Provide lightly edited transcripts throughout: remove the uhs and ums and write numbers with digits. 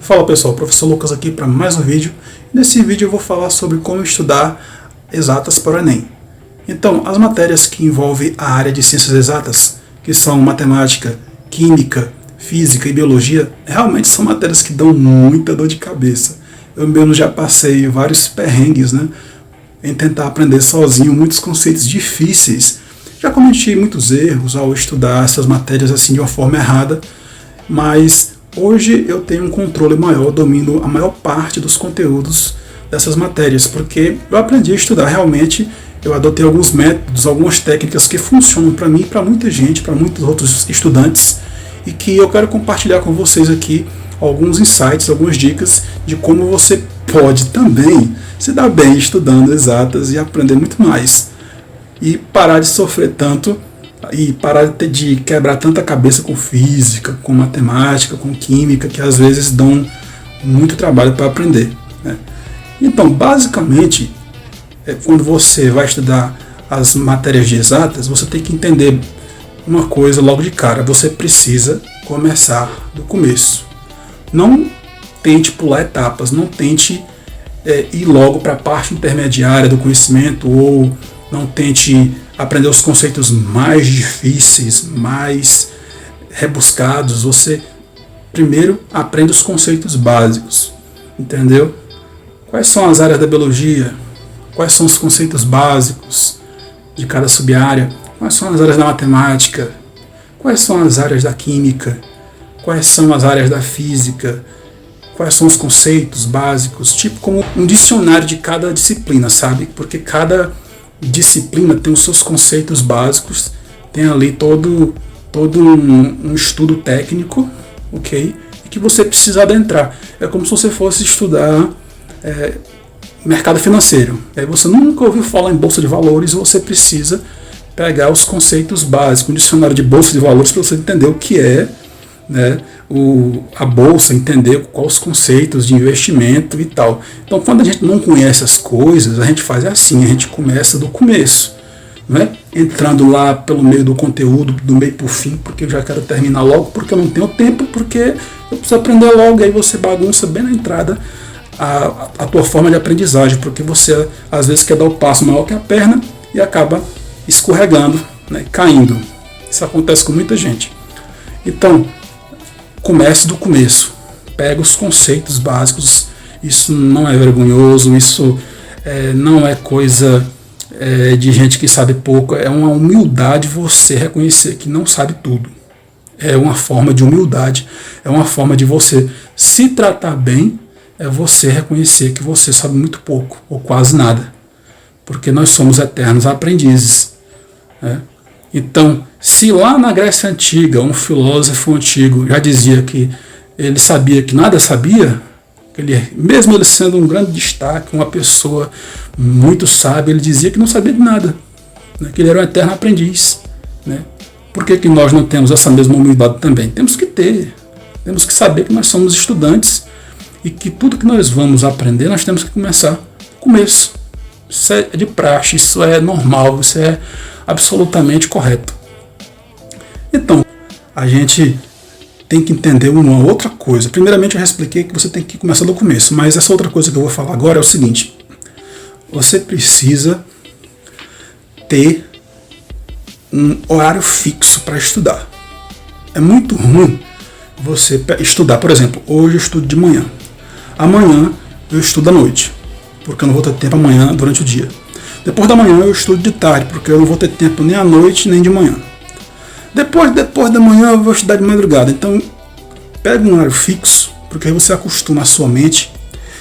Fala pessoal, professor Lucas aqui para mais um vídeo. Nesse vídeo eu vou falar sobre como estudar exatas para o Enem. Então, as matérias que envolvem a área de ciências exatas, que são matemática, química, física e biologia, realmente são matérias que dão muita dor de cabeça. Eu mesmo já passei vários perrengues, em tentar aprender sozinho muitos conceitos difíceis. Já cometi muitos erros ao estudar essas matérias assim de uma forma errada, mas hoje eu tenho um controle maior, domino a maior parte dos conteúdos dessas matérias, porque eu aprendi a estudar realmente, eu adotei alguns métodos, algumas técnicas que funcionam para mim e para muita gente, para muitos outros estudantes, e que eu quero compartilhar com vocês aqui alguns insights, algumas dicas de como você pode também se dar bem estudando exatas e aprender muito mais. E parar de sofrer tanto e parar de quebrar tanta cabeça com física, com matemática, com química, que às vezes dão muito trabalho para aprender. Então, basicamente, quando você vai estudar as matérias de exatas, você tem que entender uma coisa logo de cara. Você precisa começar do começo. Não tente pular etapas, não tente ir logo para a parte intermediária do conhecimento, ou não tente aprender os conceitos mais difíceis, mais rebuscados. Você primeiro aprende os conceitos básicos, entendeu? Quais são as áreas da biologia? Quais são os conceitos básicos de cada sub-área? Quais são as áreas da matemática? Quais são as áreas da química? Quais são as áreas da física? Quais são os conceitos básicos? Tipo como um dicionário de cada disciplina, sabe? Porque cada disciplina tem os seus conceitos básicos, tem ali todo um estudo técnico, ok? E que você precisa adentrar. É como se você fosse estudar mercado financeiro. Aí você nunca ouviu falar em bolsa de valores e você precisa pegar os conceitos básicos, um dicionário de bolsa de valores para você entender o que é, a bolsa, entender quais os conceitos de investimento e tal. Então, quando a gente não conhece as coisas, a gente faz assim, a gente começa do começo, entrando lá pelo meio do conteúdo, do meio para o fim, porque eu já quero terminar logo, porque eu não tenho tempo, porque eu preciso aprender logo, aí você bagunça bem na entrada a tua forma de aprendizagem, porque você às vezes quer dar o passo maior que a perna e acaba escorregando, caindo. Isso acontece com muita gente. Então, comece do começo, pega os conceitos básicos. Isso não é vergonhoso, isso não é coisa de gente que sabe pouco, é uma humildade você reconhecer que não sabe tudo. É uma forma de humildade, é uma forma de você se tratar bem, é você reconhecer que você sabe muito pouco, ou quase nada, porque nós somos eternos aprendizes. Então, se lá na Grécia Antiga, um filósofo antigo já dizia que ele sabia que nada sabia, mesmo ele sendo um grande destaque, uma pessoa muito sábia, ele dizia que não sabia de nada, que ele era um eterno aprendiz. Por que nós não temos essa mesma humildade também? Temos que ter, temos que saber que nós somos estudantes e que tudo que nós vamos aprender, nós temos que começar do começo. Isso é de praxe, isso é normal, isso é absolutamente correto. Então, a gente tem que entender uma outra coisa. Primeiramente, eu já expliquei que você tem que começar do começo, mas essa outra coisa que eu vou falar agora é o seguinte: você precisa ter um horário fixo para estudar. É muito ruim você estudar, por exemplo, hoje eu estudo de manhã, amanhã eu estudo à noite, porque eu não vou ter tempo amanhã durante o dia. Depois da manhã eu estudo de tarde, porque eu não vou ter tempo nem à noite nem de manhã. Depois da manhã eu vou estudar de madrugada. Então, pega um horário fixo, porque aí você acostuma a sua mente,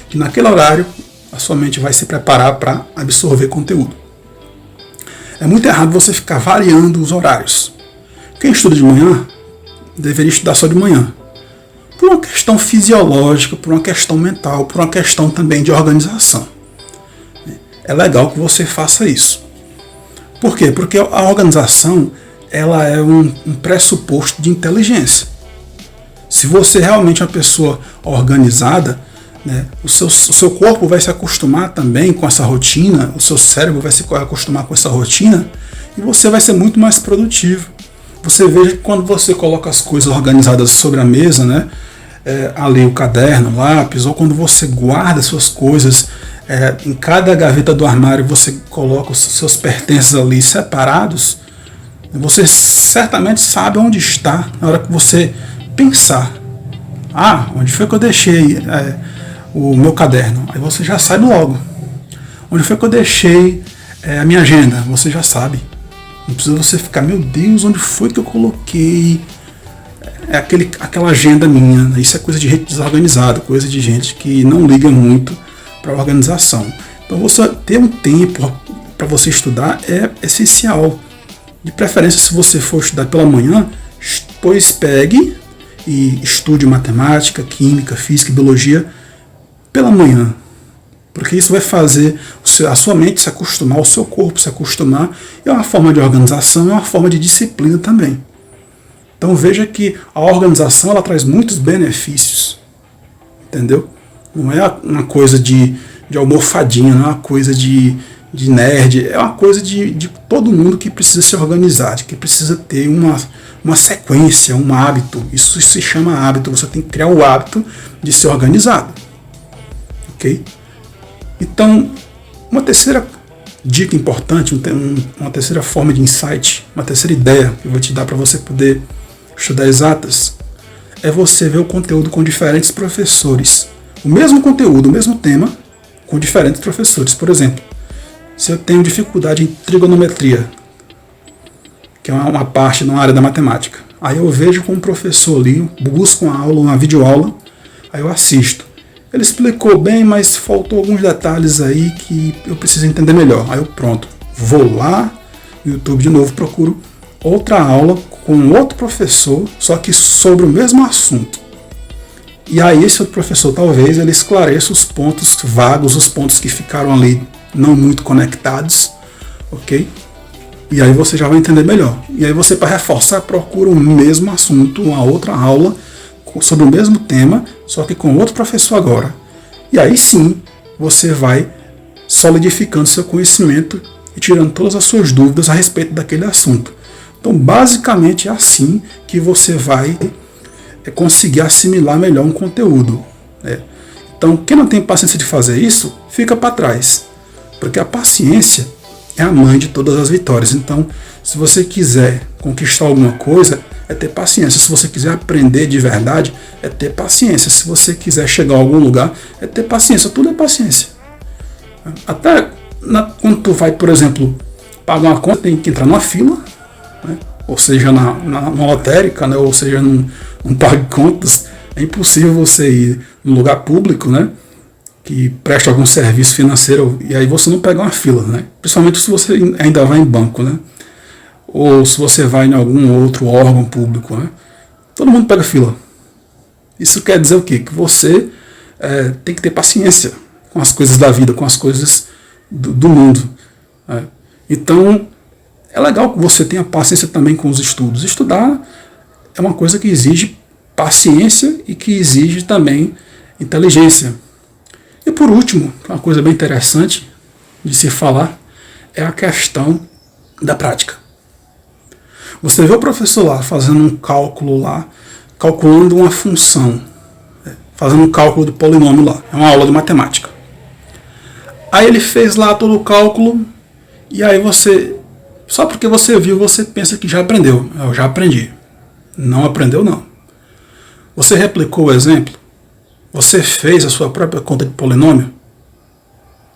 que naquele horário a sua mente vai se preparar para absorver conteúdo. É muito errado você ficar variando os horários. Quem estuda de manhã deveria estudar só de manhã, por uma questão fisiológica, por uma questão mental, por uma questão também de organização. É legal que você faça isso. Por quê? Porque a organização ela é um pressuposto de inteligência. Se você realmente é uma pessoa organizada, o seu corpo vai se acostumar também com essa rotina, o seu cérebro vai se acostumar com essa rotina e você vai ser muito mais produtivo. Você veja que quando você coloca as coisas organizadas sobre a mesa, ali o caderno, lápis, ou quando você guarda suas coisas, em cada gaveta do armário você coloca os seus pertences ali separados, você certamente sabe onde está na hora que você pensar. Onde foi que eu deixei o meu caderno? Aí você já sabe logo. Onde foi que eu deixei a minha agenda? Você já sabe. Não precisa você ficar, meu Deus, onde foi que eu coloquei aquela agenda minha? Isso é coisa de gente desorganizada, coisa de gente que não liga muito para a organização. Então você ter um tempo para você estudar é essencial. De preferência, se você for estudar pela manhã, pois pegue e estude matemática, química, física e biologia pela manhã. Porque isso vai fazer a sua mente se acostumar, o seu corpo se acostumar. É uma forma de organização, é uma forma de disciplina também. Então veja que a organização ela traz muitos benefícios. Entendeu? Não é uma coisa de almofadinha, não é uma coisa de nerd. É uma coisa de todo mundo que precisa se organizar, que precisa ter uma sequência, um hábito. Isso se chama hábito. Você tem que criar o hábito de ser organizado. Ok? Então, uma terceira dica importante, uma terceira forma de insight, uma terceira ideia que eu vou te dar para você poder estudar exatas, é você ver o conteúdo com diferentes professores. O mesmo conteúdo, o mesmo tema, com diferentes professores. Por exemplo, se eu tenho dificuldade em trigonometria, que é uma parte na área da matemática, aí eu vejo com um professor ali, busco uma aula, uma videoaula, aí eu assisto. Ele explicou bem, mas faltou alguns detalhes aí que eu preciso entender melhor. Aí eu pronto, vou lá no YouTube de novo, procuro outra aula com outro professor, só que sobre o mesmo assunto. E aí esse outro professor talvez ele esclareça os pontos vagos, os pontos que ficaram ali não muito conectados, ok? E aí você já vai entender melhor. E aí você, para reforçar, procura o mesmo assunto, uma outra aula sobre o mesmo tema, só que com outro professor agora. E aí sim, você vai solidificando seu conhecimento e tirando todas as suas dúvidas a respeito daquele assunto. Então, basicamente é assim que você vai conseguir assimilar melhor um conteúdo. Então, quem não tem paciência de fazer isso, fica para trás. Porque a paciência é a mãe de todas as vitórias. Então, se você quiser conquistar alguma coisa, é ter paciência. Se você quiser aprender de verdade, é ter paciência. Se você quiser chegar a algum lugar, é ter paciência. Tudo é paciência. Até quando tu vai, por exemplo, pagar uma conta, tem que entrar numa fila, né? Ou seja, na lotérica, né? Ou seja, num pague contas. É impossível você ir num lugar público, né? Que presta algum serviço financeiro e aí você não pega uma fila, né? Principalmente se você ainda vai em banco, né? Ou se você vai em algum outro órgão público, né? Todo mundo pega fila. Isso quer dizer o quê? Que você tem que ter paciência com as coisas da vida, com as coisas do mundo. Então, é legal que você tenha paciência também com os estudos. Estudar é uma coisa que exige paciência e que exige também inteligência. E por último, uma coisa bem interessante de se falar é a questão da prática. Você vê o professor lá fazendo um cálculo lá, calculando uma função, fazendo um cálculo do polinômio lá, é uma aula de matemática. Aí ele fez lá todo o cálculo e aí você, só porque você viu, você pensa que já aprendeu. Eu já aprendi. Não aprendeu não. Você replicou o exemplo? Você fez a sua própria conta de polinômio?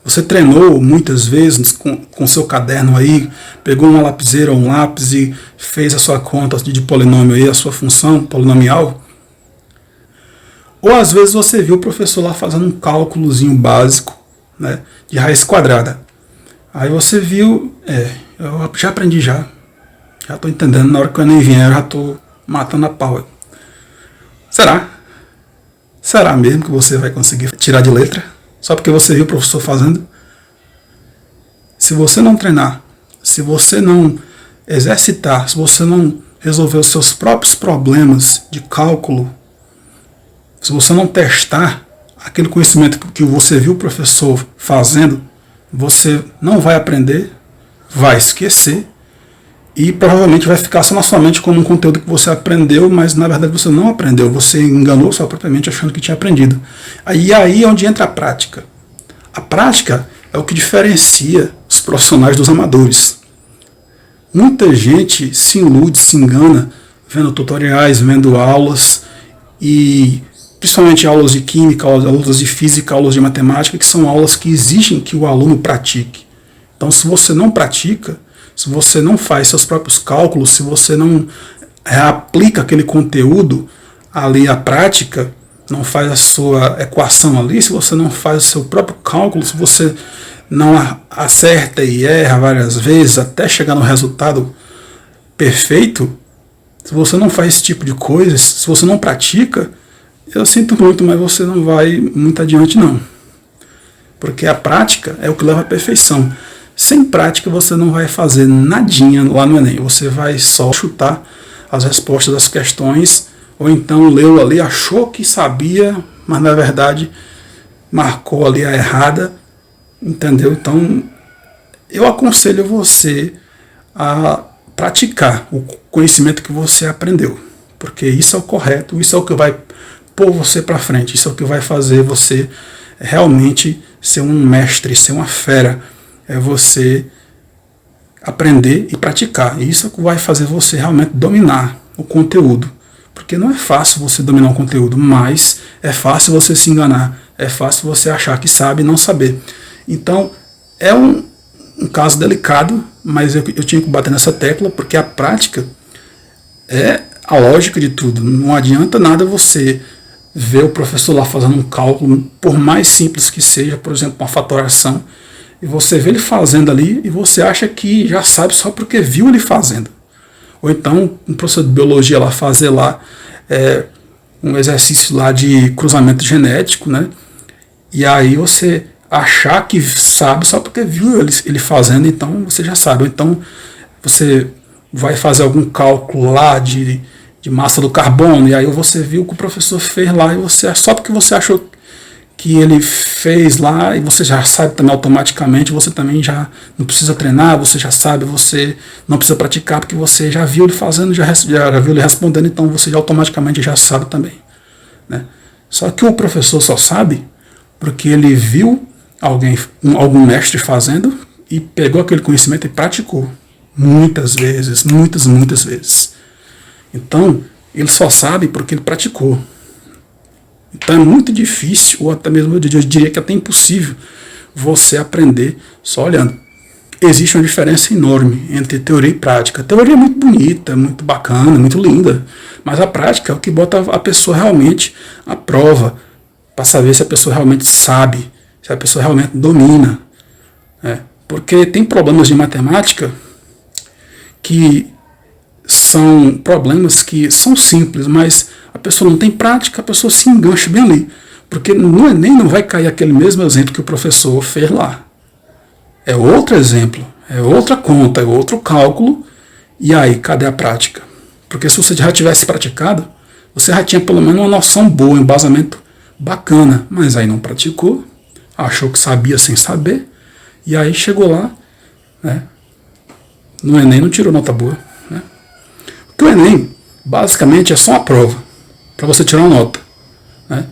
Você treinou muitas vezes com seu caderno aí, pegou uma lapiseira ou um lápis e fez a sua conta de polinômio aí, a sua função polinomial? Ou às vezes você viu o professor lá fazendo um cálculozinho básico, né, de raiz quadrada. Aí você viu, eu já aprendi já estou entendendo, na hora que o Enem vier eu já estou matando a pau. Será? Será mesmo que você vai conseguir tirar de letra? Só porque você viu o professor fazendo? Se você não treinar, se você não exercitar, se você não resolver os seus próprios problemas de cálculo, se você não testar aquele conhecimento que você viu o professor fazendo, você não vai aprender, vai esquecer e provavelmente vai ficar só na sua mente como um conteúdo que você aprendeu, mas na verdade você não aprendeu, você enganou sua própria mente achando que tinha aprendido. Aí é onde entra a prática. A prática é o que diferencia os profissionais dos amadores. Muita gente se ilude, se engana, vendo tutoriais, vendo aulas, e principalmente aulas de química, aulas de física, aulas de matemática, que são aulas que exigem que o aluno pratique. Então, se você não pratica, se você não faz seus próprios cálculos, se você não aplica aquele conteúdo ali à prática, não faz a sua equação ali, se você não faz o seu próprio cálculo, se você não acerta e erra várias vezes até chegar no resultado perfeito, se você não faz esse tipo de coisas, se você não pratica, eu sinto muito, mas você não vai muito adiante não. Porque a prática é o que leva à perfeição. Sem prática você não vai fazer nadinha lá no Enem. Você vai só chutar as respostas das questões, ou então leu ali, achou que sabia, mas na verdade marcou ali a errada, entendeu? Então eu aconselho você a praticar o conhecimento que você aprendeu, porque isso é o correto, isso é o que vai pôr você para frente, isso é o que vai fazer você realmente ser um mestre, ser uma fera. É você aprender e praticar. E isso vai fazer você realmente dominar o conteúdo. Porque não é fácil você dominar o conteúdo, mas é fácil você se enganar. É fácil você achar que sabe e não saber. Então, é um caso delicado, mas eu tinha que bater nessa tecla, porque a prática é a lógica de tudo. Não adianta nada você ver o professor lá fazendo um cálculo, por mais simples que seja, por exemplo, uma fatoração, e você vê ele fazendo ali e você acha que já sabe só porque viu ele fazendo. Ou então um professor de biologia lá fazer lá um exercício lá de cruzamento genético, né? E aí você achar que sabe só porque viu ele fazendo, então você já sabe. Ou então você vai fazer algum cálculo lá de massa do carbono, e aí você viu o que o professor fez lá, e você só porque você achou que ele fez lá, e você já sabe também automaticamente, você também já não precisa treinar, você já sabe, você não precisa praticar, porque você já viu ele fazendo, já viu ele respondendo, então você já automaticamente já sabe também, né? Só que o professor só sabe porque ele viu algum mestre fazendo e pegou aquele conhecimento e praticou muitas vezes, muitas vezes. Então, ele só sabe porque ele praticou. Então é muito difícil, ou até mesmo eu diria que até impossível, você aprender só olhando. Existe uma diferença enorme entre teoria e prática. A teoria é muito bonita, muito bacana, muito linda, mas a prática é o que bota a pessoa realmente à prova, para saber se a pessoa realmente sabe, se a pessoa realmente domina. Porque tem problemas de matemática que são problemas que são simples, mas a pessoa não tem prática, a pessoa se engancha bem ali. Porque no Enem não vai cair aquele mesmo exemplo que o professor fez lá. É outro exemplo, é outra conta, é outro cálculo. E aí, cadê a prática? Porque se você já tivesse praticado, você já tinha pelo menos uma noção boa, um embasamento bacana. Mas aí não praticou, achou que sabia sem saber, e aí chegou lá, né? No Enem não tirou nota boa. Porque o Enem, basicamente, é só uma prova para você tirar uma nota, né?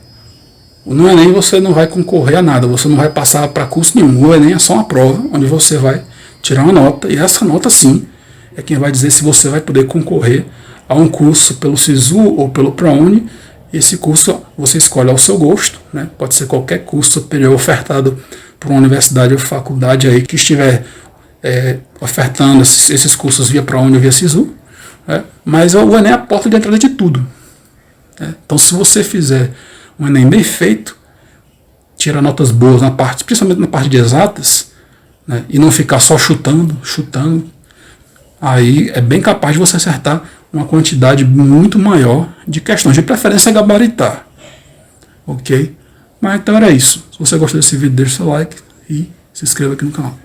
No Enem você não vai concorrer a nada, você não vai passar para curso nenhum. O Enem é só uma prova onde você vai tirar uma nota, e essa nota sim é quem vai dizer se você vai poder concorrer a um curso pelo SISU ou pelo ProUni. Esse curso você escolhe ao seu gosto, né? Pode ser qualquer curso superior ofertado por uma universidade ou faculdade aí que estiver ofertando esses cursos via ProUni ou via SISU. Mas o Enem é a porta de entrada de tudo. Então, se você fizer um Enem bem feito, tira notas boas na parte, principalmente na parte de exatas, né, e não ficar só chutando, aí é bem capaz de você acertar uma quantidade muito maior de questões, de preferência gabaritar. Ok? Mas então era isso. Se você gostou desse vídeo, deixa o seu like e se inscreva aqui no canal.